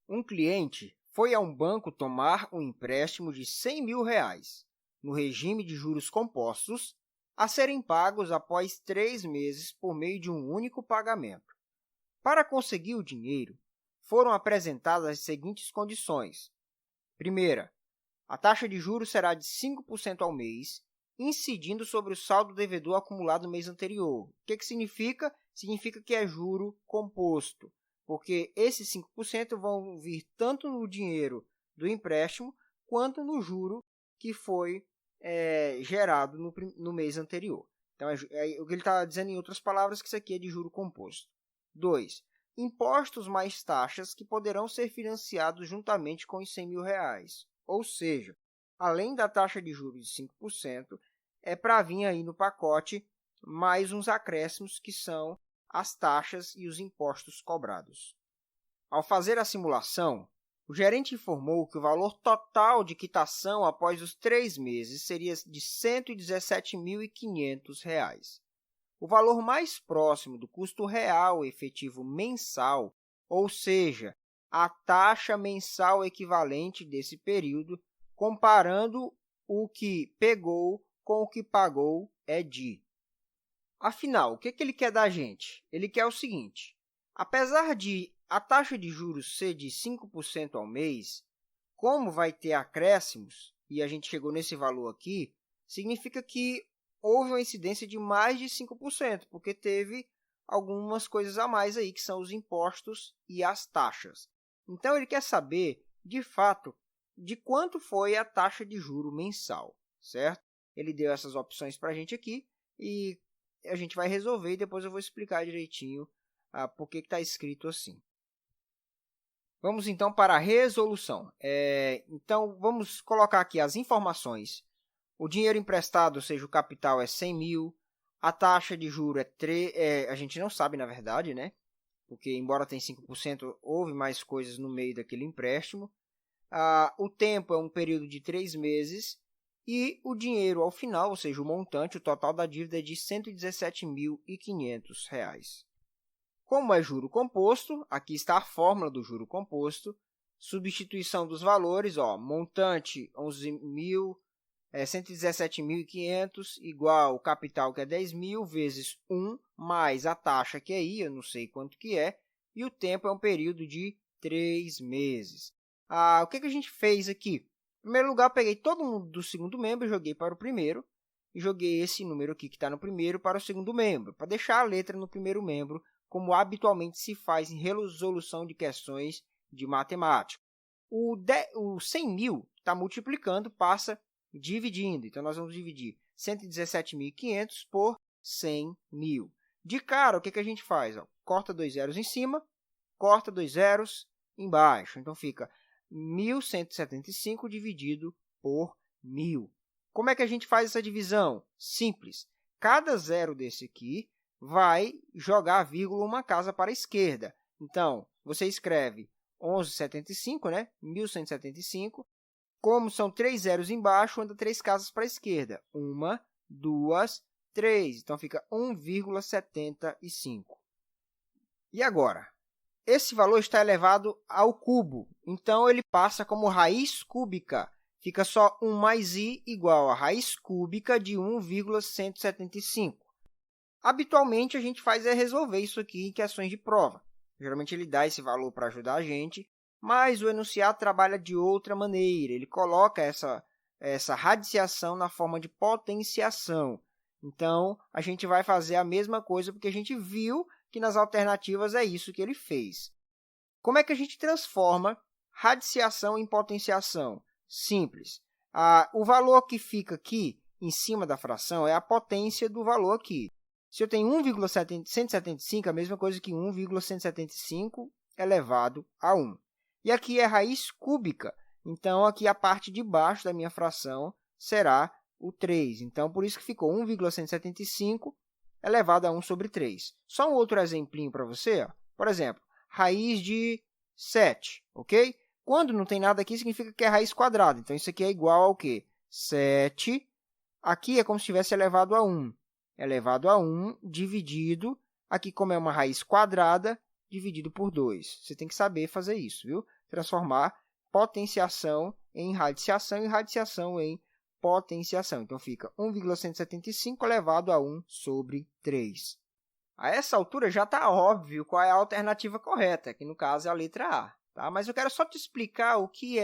Um cliente foi a um banco tomar um empréstimo de R$ 100.000, no regime de juros compostos, a serem pagos após 3 meses por meio de um único pagamento. Para conseguir o dinheiro, foram apresentadas as seguintes condições. Primeira, a taxa de juros será de 5% ao mês, incidindo sobre o saldo devedor acumulado no mês anterior. O que significa? Significa que é juro composto, porque esses 5% vão vir tanto no dinheiro do empréstimo quanto no juro que foi gerado no mês anterior. Então, o que ele está dizendo, em outras palavras, que isso aqui é de juro composto. 2. Impostos mais taxas que poderão ser financiados juntamente com os R$ 100.000. Ou seja, além da taxa de juros de 5%, é para vir aí no pacote mais uns acréscimos que são as taxas e os impostos cobrados. Ao fazer a simulação, o gerente informou que o valor total de quitação após os 3 meses seria de R$ 117.500. O valor mais próximo do custo real efetivo mensal, ou seja, a taxa mensal equivalente desse período, comparando o que pegou com o que pagou, é de. Afinal, o que ele quer da gente? Ele quer o seguinte: apesar de a taxa de juros ser de 5% ao mês, como vai ter acréscimos, e a gente chegou nesse valor aqui, significa que houve uma incidência de mais de 5%, porque teve algumas coisas a mais aí, que são os impostos e as taxas. Então, ele quer saber, de fato, de quanto foi a taxa de juro mensal, certo? Ele deu essas opções para a gente aqui e a gente vai resolver e depois eu vou explicar direitinho por que está escrito assim. Vamos, então, para a resolução. Então, vamos colocar aqui as informações. O dinheiro emprestado, ou seja, o capital, é 100 mil. A taxa de juros a gente não sabe, na verdade, né? Porque, embora tenha 5%, houve mais coisas no meio daquele empréstimo. O tempo é um período de 3 meses. E o dinheiro, ao final, ou seja, o montante, o total da dívida é de R$ 117.500. Como é juro composto, aqui está a fórmula do juro composto. Substituição dos valores, montante 117.500 igual o capital, que é 10 mil, vezes 1, mais a taxa, que é I, eu não sei quanto que é, e o tempo é um período de 3 meses. O que a gente fez aqui? Em primeiro lugar, eu peguei todo mundo do segundo membro e joguei para o primeiro, e joguei esse número aqui que está no primeiro para o segundo membro, para deixar a letra no primeiro membro, como habitualmente se faz em resolução de questões de matemática. O 100 mil está multiplicando, passa dividindo. Então, nós vamos dividir 117.500 por 100 mil. De cara, o que a gente faz? Corta 2 zeros em cima, corta 2 zeros embaixo. Então, fica 1.175 dividido por 1.000. Como é que a gente faz essa divisão? Simples. Cada zero desse aqui vai jogar a vírgula uma casa para a esquerda. Então, você escreve 1175, né? 1175. Como são 3 zeros embaixo, anda 3 casas para a esquerda. 1, 2, 3. Então, fica 1,75. E agora? Esse valor está elevado ao cubo. Então, ele passa como raiz cúbica. Fica só 1 mais i igual a raiz cúbica de 1,175. Habitualmente, a gente faz resolver isso aqui em questões de prova. Geralmente, ele dá esse valor para ajudar a gente, mas o enunciado trabalha de outra maneira. Ele coloca essa radiciação na forma de potenciação. Então, a gente vai fazer a mesma coisa, porque a gente viu que nas alternativas é isso que ele fez. Como é que a gente transforma radiciação em potenciação? Simples. O valor que fica aqui em cima da fração é a potência do valor aqui. Se eu tenho 1,175, é a mesma coisa que 1,175 elevado a 1. E aqui é raiz cúbica, então aqui a parte de baixo da minha fração será o 3. Então, por isso que ficou 1,175 elevado a 1 sobre 3. Só um outro exemplinho para você. Por exemplo, raiz de 7, ok? Quando não tem nada aqui, significa que é raiz quadrada. Então, isso aqui é igual ao quê? 7. Aqui é como se tivesse elevado a 1. Elevado a 1 dividido, aqui como é uma raiz quadrada, dividido por 2. Você tem que saber fazer isso, viu? transformar potenciação em radiciação e radiciação em potenciação. Então, fica 1,175 elevado a 1 sobre 3. A essa altura já está óbvio qual é a alternativa correta, que no caso é a letra A. Tá? Mas eu quero só te explicar o que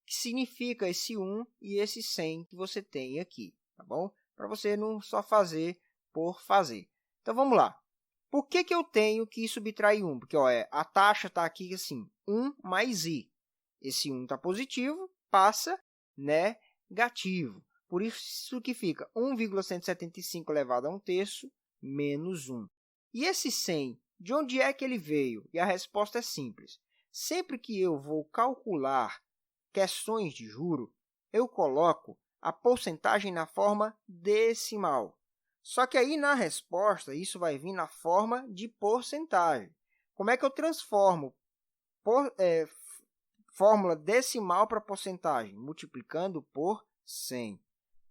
significa esse 1 e esse 100 que você tem aqui, tá bom? Para você não só fazer por fazer. Então, vamos lá. Por que eu tenho que subtrair 1? Porque a taxa está aqui assim, 1 mais i. Esse 1 está positivo, passa negativo. Por isso que fica 1,175 elevado a 1/3 menos 1. E esse 100, de onde é que ele veio? E a resposta é simples. Sempre que eu vou calcular questões de juro, eu coloco a porcentagem na forma decimal. Só que aí, na resposta, isso vai vir na forma de porcentagem. Como é que eu transformo fórmula decimal para porcentagem? Multiplicando por 100.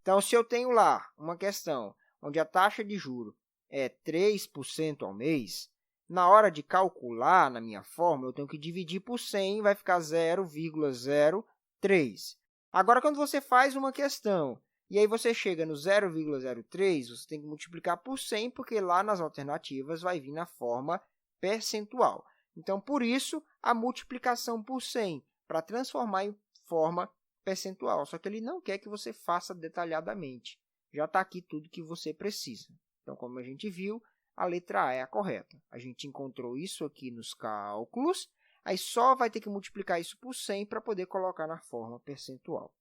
Então, se eu tenho lá uma questão onde a taxa de juro é 3% ao mês, na hora de calcular na minha fórmula, eu tenho que dividir por 100, vai ficar 0,03. Agora, quando você faz uma questão e aí você chega no 0,03, você tem que multiplicar por 100, porque lá nas alternativas vai vir na forma percentual. Então, por isso, a multiplicação por 100, para transformar em forma percentual. Só que ele não quer que você faça detalhadamente. Já está aqui tudo que você precisa. Então, como a gente viu, a letra A é a correta. A gente encontrou isso aqui nos cálculos, aí só vai ter que multiplicar isso por 100 para poder colocar na forma percentual.